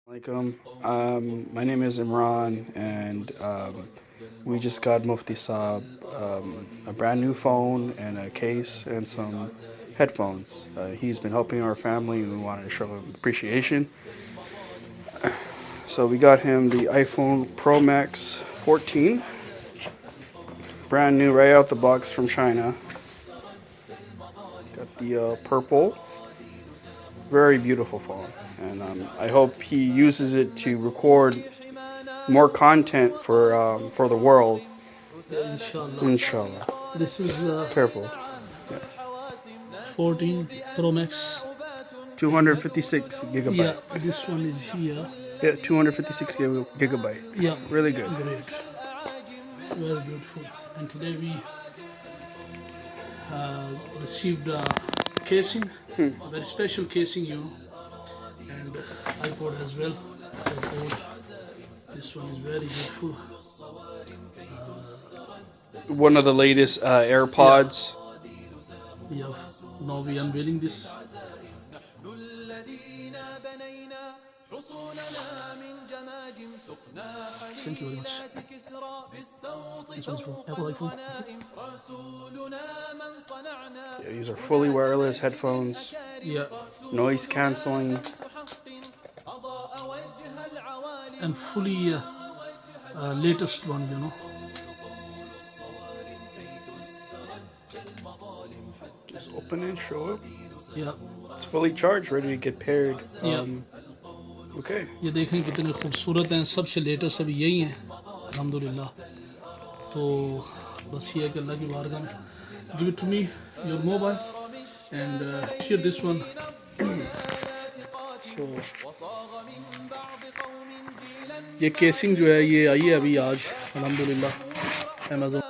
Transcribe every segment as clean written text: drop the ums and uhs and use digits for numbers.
Alaikum. My name is Imran, and we just got Mufti Saab a brand new phone and a case and some headphones. He's been helping our family, and we wanted to show him appreciation. So we got him the iPhone Pro Max 14, brand new right out the box from China. Got the purple, very beautiful phone, and I hope he uses it to record more content for the world. Yeah, inshallah. Inshallah. This is Careful. Yeah. 14 Pro Max. 256 Yeah, gigabyte. this one is here. Yeah, 256 gigabyte. Yeah, Really good. great. Very beautiful. And today we received a casing, a very special casing, and iPod as well. iPod. This one is very beautiful. One of the latest AirPods. Yeah, now we unveiling this. Thank you very much. This one's from Apple iPhone. Yeah, these are fully wireless headphones, Yeah, noise canceling. and fully latest one. Just open and show it. Yeah, It's fully charged, ready to get paired. Yeah. Okay. ये देखें कितने खूबसूरत हैं, सबसे latest अभी यही हैं अल्हम्दुलिल्लाह। तो बस ये है कि अल्लाह की बारगाह में give it to me your mobile and here this one. ये केसिंग जो है ये आई है अभी आज अल्हम्दुलिल्लाह अमेज़न।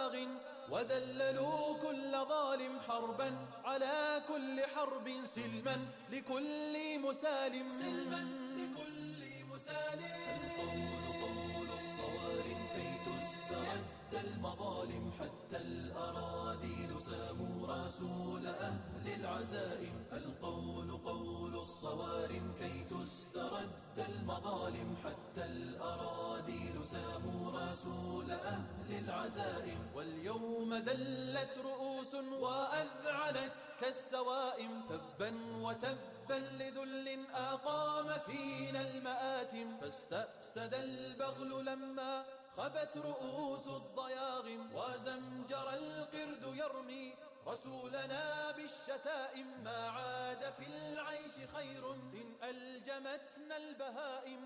وذللوا كل ظالم حربا على كل حرب سلما لكل مسالم القول الصوارم كي تسترد المظالم حتى الأراذيل ساموا رسول أهل العزائم القول قول الصوارم كي تسترد المظالم حتى الأراذيل ساموا رسول أهل العزائم واليوم ذلت رؤوس وأذعنت كالسوائم تبا وتبا لذل أقام فينا المآتم فاستأسد البغل لما خبت رؤوس الضياغم وزمجر القرد يرمي رسولنا بالشتائم ما عاد في العيش خير إن ألجمتنا البهائم